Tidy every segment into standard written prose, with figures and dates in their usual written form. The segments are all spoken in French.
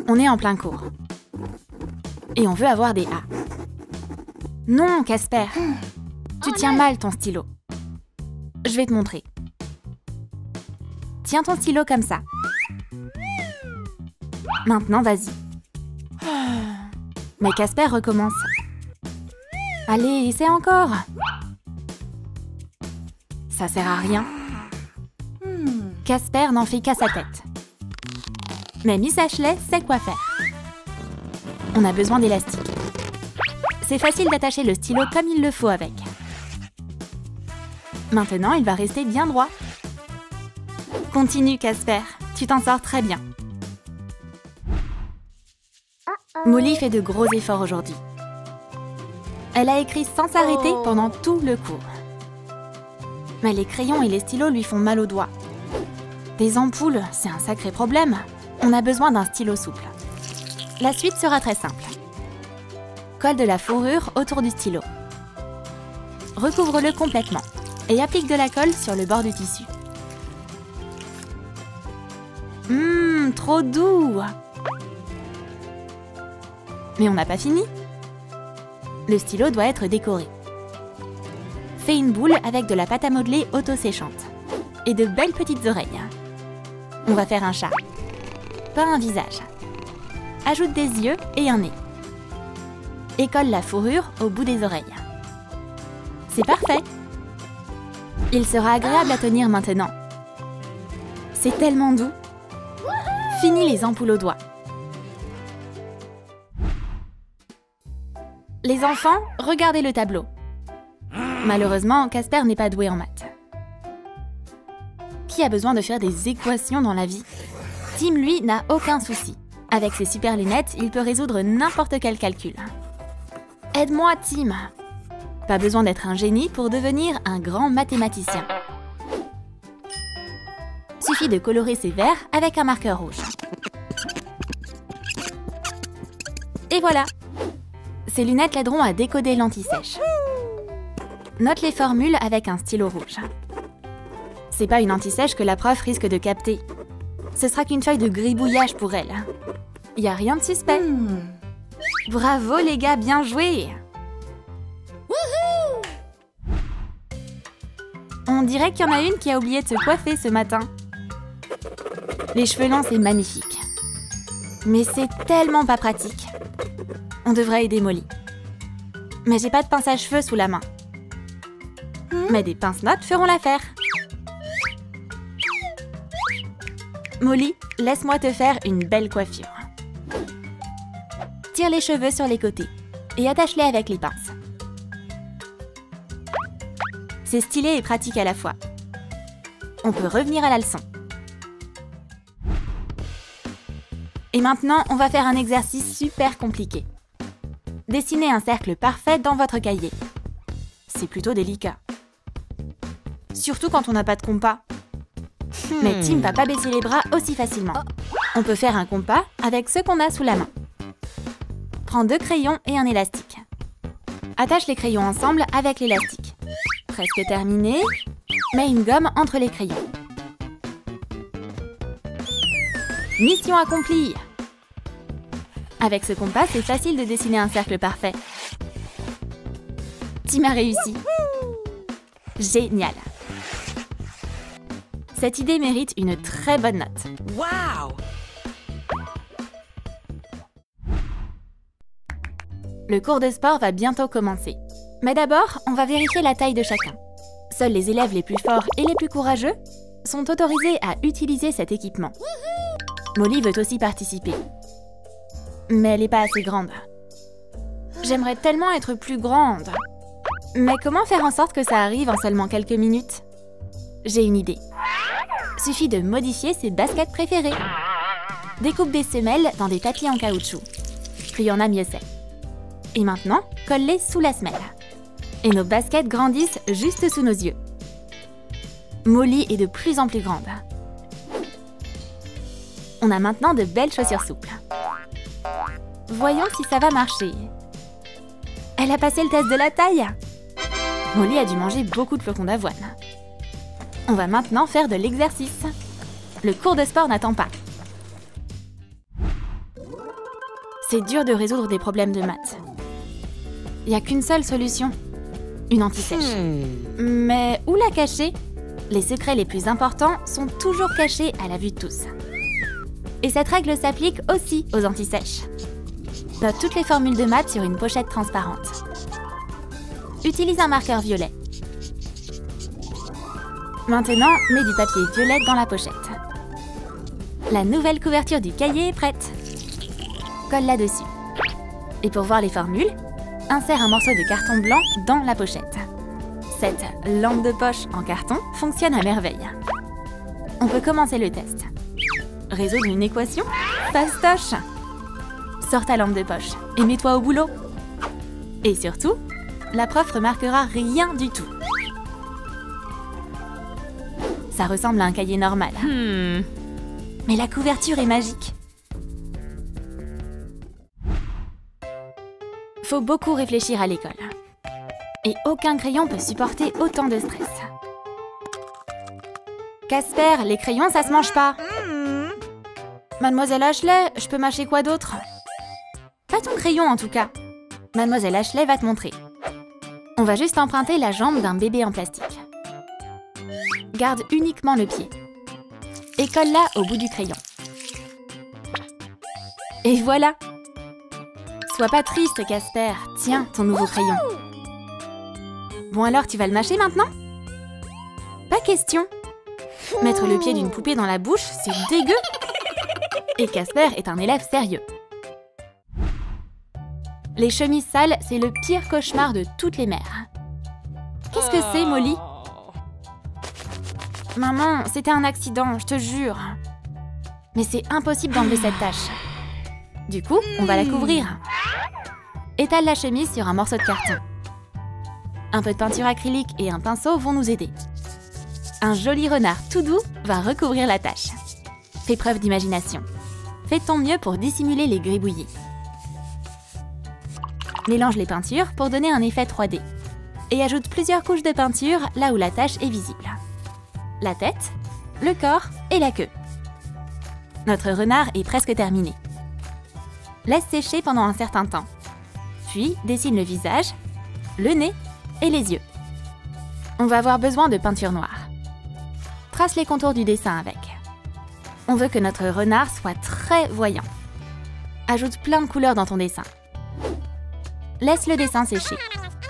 On est en plein cours. Et on veut avoir des A. Non, Casper. Tu tiens mal ton stylo. Je vais te montrer. Tiens ton stylo comme ça. Maintenant, vas-y. Mais Casper recommence. Allez, essaie encore. Ça sert à rien. Casper n'en fait qu'à sa tête. Mais Miss Ashley sait quoi faire. On a besoin d'élastique. C'est facile d'attacher le stylo comme il le faut avec. Maintenant, il va rester bien droit. Continue, Casper. Tu t'en sors très bien. Molly fait de gros efforts aujourd'hui. Elle a écrit sans s'arrêter pendant tout le cours. Mais les crayons et les stylos lui font mal aux doigts. Des ampoules, c'est un sacré problème. On a besoin d'un stylo souple. La suite sera très simple. Colle de la fourrure autour du stylo. Recouvre-le complètement et applique de la colle sur le bord du tissu. Trop doux! Mais on n'a pas fini. Le stylo doit être décoré. Fais une boule avec de la pâte à modeler auto-séchante et de belles petites oreilles. On va faire un chat, pas un visage. Ajoute des yeux et un nez. Et colle la fourrure au bout des oreilles. C'est parfait. Il sera agréable à tenir maintenant. C'est tellement doux. Fini les ampoules aux doigts. Les enfants, regardez le tableau. Malheureusement, Casper n'est pas doué en maths. Qui a besoin de faire des équations dans la vie? Tim, lui, n'a aucun souci. Avec ses super lunettes, il peut résoudre n'importe quel calcul. Aide-moi, Tim. Pas besoin d'être un génie pour devenir un grand mathématicien. Suffit de colorer ses verres avec un marqueur rouge. Et voilà! Ces lunettes l'aideront à décoder l'anti-sèche. Note les formules avec un stylo rouge. C'est pas une anti-sèche que la prof risque de capter. Ce sera qu'une feuille de gribouillage pour elle. Y a rien de suspect. Bravo les gars, bien joué! On dirait qu'il y en a une qui a oublié de se coiffer ce matin. Les cheveux longs, c'est magnifique. Mais c'est tellement pas pratique. On devrait aider Molly. Mais j'ai pas de pince à cheveux sous la main. Mais des pince-notes feront l'affaire. Molly, laisse-moi te faire une belle coiffure. Tire les cheveux sur les côtés et attache-les avec les pinces. C'est stylé et pratique à la fois. On peut revenir à la leçon. Et maintenant, on va faire un exercice super compliqué. Dessinez un cercle parfait dans votre cahier. C'est plutôt délicat. Surtout quand on n'a pas de compas. Mais Tim va pas baisser les bras aussi facilement. On peut faire un compas avec ce qu'on a sous la main. Prends 2 crayons et un élastique. Attache les crayons ensemble avec l'élastique. Presque terminé. Mets une gomme entre les crayons. Mission accomplie! Avec ce compas, c'est facile de dessiner un cercle parfait. Tim a réussi. Génial! Cette idée mérite une très bonne note. Wow! Le cours de sport va bientôt commencer. Mais d'abord, on va vérifier la taille de chacun. Seuls les élèves les plus forts et les plus courageux sont autorisés à utiliser cet équipement. Molly veut aussi participer. Mais elle n'est pas assez grande. J'aimerais tellement être plus grande. Mais comment faire en sorte que ça arrive en seulement quelques minutes? J'ai une idée. Suffit de modifier ses baskets préférées. Découpe des semelles dans des tapis en caoutchouc. Plus il y en a, mieux c'est. Et maintenant, colle-les sous la semelle. Et nos baskets grandissent juste sous nos yeux. Molly est de plus en plus grande. On a maintenant de belles chaussures souples. Voyons si ça va marcher. Elle a passé le test de la taille. Molly a dû manger beaucoup de flocons d'avoine. On va maintenant faire de l'exercice. Le cours de sport n'attend pas. C'est dur de résoudre des problèmes de maths. Il n'y a qu'une seule solution. Une anti-sèche. Mais où la cacher? Les secrets les plus importants sont toujours cachés à la vue de tous. Et cette règle s'applique aussi aux anti-sèches. Note toutes les formules de maths sur une pochette transparente. Utilise un marqueur violet. Maintenant, mets du papier violet dans la pochette. La nouvelle couverture du cahier est prête. Colle-la dessus. Et pour voir les formules, insère un morceau de carton blanc dans la pochette. Cette lampe de poche en carton fonctionne à merveille. On peut commencer le test. Résoudre une équation? Fastoche! Sors ta lampe de poche et mets-toi au boulot. Et surtout, la prof remarquera rien du tout. Ça ressemble à un cahier normal. Mais la couverture est magique. Faut beaucoup réfléchir à l'école. Et aucun crayon peut supporter autant de stress. Casper, les crayons, ça se mange pas. Mademoiselle Ashley, je peux mâcher quoi d'autre? Pas ton crayon en tout cas. Mademoiselle Ashley va te montrer. On va juste emprunter la jambe d'un bébé en plastique. Garde uniquement le pied. Et colle-la au bout du crayon. Et voilà! Sois pas triste, Casper. Tiens, ton nouveau crayon. Bon alors, tu vas le mâcher maintenant? Pas question. Mettre le pied d'une poupée dans la bouche, c'est dégueu. Et Casper est un élève sérieux. Les chemises sales, c'est le pire cauchemar de toutes les mères. Qu'est-ce que c'est, Molly? Maman, c'était un accident, je te jure. Mais c'est impossible d'enlever cette tache. Du coup, on va la couvrir. Étale la chemise sur un morceau de carton. Un peu de peinture acrylique et un pinceau vont nous aider. Un joli renard tout doux va recouvrir la tache. Fais preuve d'imagination. Fais ton mieux pour dissimuler les gribouillis. Mélange les peintures pour donner un effet 3D. Et ajoute plusieurs couches de peinture là où la tache est visible. La tête, le corps et la queue. Notre renard est presque terminé. Laisse sécher pendant un certain temps. Puis dessine le visage, le nez et les yeux. On va avoir besoin de peinture noire. Trace les contours du dessin avec. On veut que notre renard soit très voyant. Ajoute plein de couleurs dans ton dessin. Laisse le dessin sécher.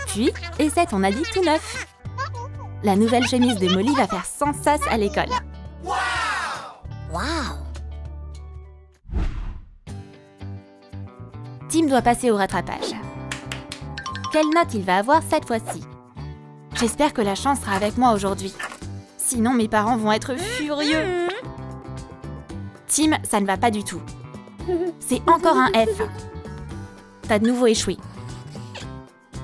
Puis, essaie ton habit tout neuf. La nouvelle chemise de Molly va faire sensation à l'école. Wow! Tim doit passer au rattrapage. Quelle note il va avoir cette fois-ci? J'espère que la chance sera avec moi aujourd'hui. Sinon, mes parents vont être furieux. Tim, ça ne va pas du tout. C'est encore un F. T'as de nouveau échoué.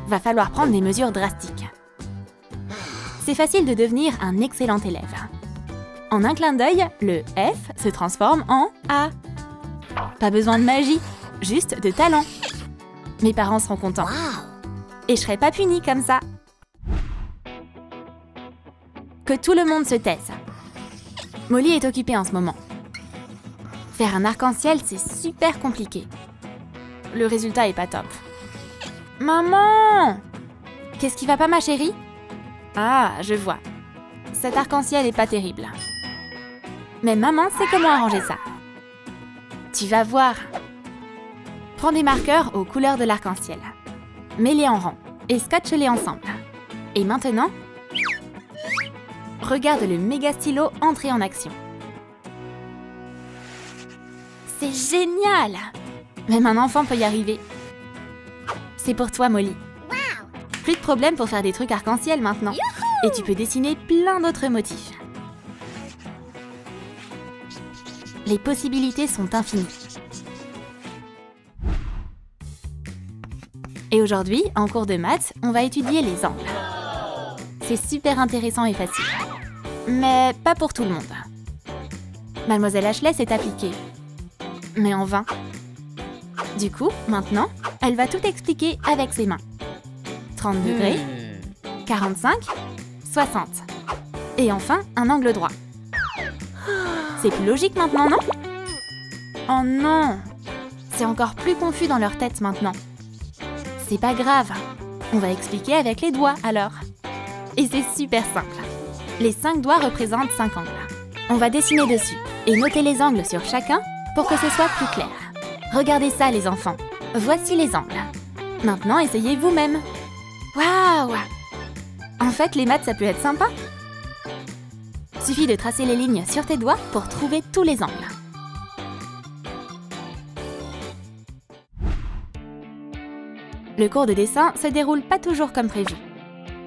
Va falloir prendre des mesures drastiques. C'est facile de devenir un excellent élève. En un clin d'œil, le F se transforme en A. Pas besoin de magie, juste de talent. Mes parents seront contents. Et je serai pas punie comme ça. Que tout le monde se taise. Molly est occupée en ce moment. Faire un arc-en-ciel, c'est super compliqué. Le résultat est pas top. Maman! Qu'est-ce qui va pas, ma chérie? Ah, je vois. Cet arc-en-ciel est pas terrible. Mais maman sait comment arranger ça. Tu vas voir. Prends des marqueurs aux couleurs de l'arc-en-ciel. Mets-les en rang et scotche-les ensemble. Et maintenant, regarde le méga stylo entrer en action. C'est génial! Même un enfant peut y arriver. C'est pour toi, Molly. Plus de problème pour faire des trucs arc-en-ciel maintenant. Et tu peux dessiner plein d'autres motifs. Les possibilités sont infinies. Et aujourd'hui, en cours de maths, on va étudier les angles. C'est super intéressant et facile. Mais pas pour tout le monde. Mademoiselle Ashley s'est appliquée. Mais en vain. Du coup, maintenant, elle va tout expliquer avec ses mains. 30 degrés, 45, 60. Et enfin, un angle droit. C'est plus logique maintenant, non? Oh non! C'est encore plus confus dans leur tête maintenant. C'est pas grave, on va expliquer avec les doigts alors. Et c'est super simple. Les 5 doigts représentent 5 angles. On va dessiner dessus et noter les angles sur chacun pour que ce soit plus clair. Regardez ça les enfants, voici les angles. Maintenant essayez vous-même. Waouh! En fait les maths ça peut être sympa. Suffit de tracer les lignes sur tes doigts pour trouver tous les angles. Le cours de dessin se déroule pas toujours comme prévu.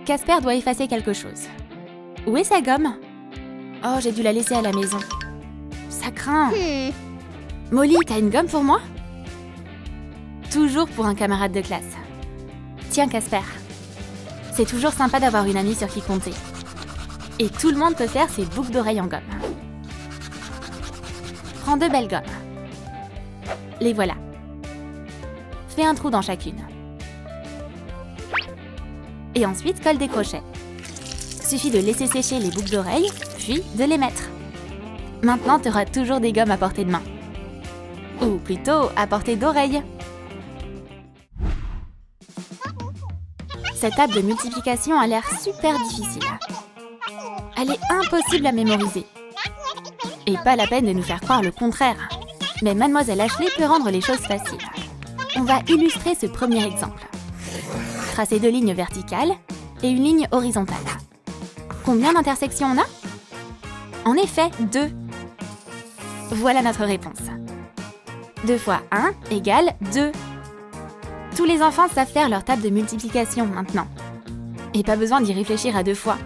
Casper doit effacer quelque chose. Où est sa gomme? Oh, j'ai dû la laisser à la maison. Ça craint. Molly, t'as une gomme pour moi? Toujours pour un camarade de classe. Tiens, Casper. C'est toujours sympa d'avoir une amie sur qui compter. Et tout le monde peut faire ses boucles d'oreilles en gomme. Prends 2 belles gommes. Les voilà. Fais un trou dans chacune. Et ensuite, colle des crochets. Suffit de laisser sécher les boucles d'oreilles, puis de les mettre. Maintenant, tu auras toujours des gommes à portée de main. Ou plutôt, à portée d'oreille. Cette table de multiplication a l'air super difficile. Elle est impossible à mémoriser. Et pas la peine de nous faire croire le contraire. Mais Mademoiselle Ashley peut rendre les choses faciles. On va illustrer ce premier exemple. Tracer 2 lignes verticales et une ligne horizontale. Combien d'intersections on a? En effet, 2. Voilà notre réponse. 2 fois 1 égale 2. Tous les enfants savent faire leur table de multiplication maintenant. Et pas besoin d'y réfléchir à 2 fois.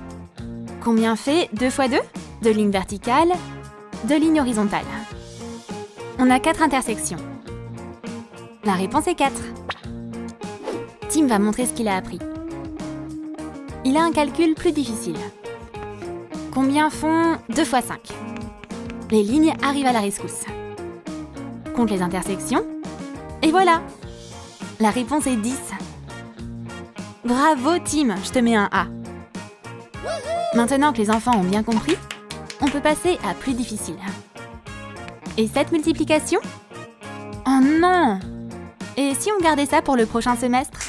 Combien fait 2 fois 2? 2 lignes verticales, 2 lignes horizontales. On a 4 intersections. La réponse est 4. Tim va montrer ce qu'il a appris. Il a un calcul plus difficile. Combien font 2 fois 5? Les lignes arrivent à la rescousse. Compte les intersections. Et voilà! La réponse est 10. Bravo Tim, je te mets un A. Maintenant que les enfants ont bien compris, on peut passer à plus difficile. Et cette multiplication? Oh non! Et si on gardait ça pour le prochain semestre?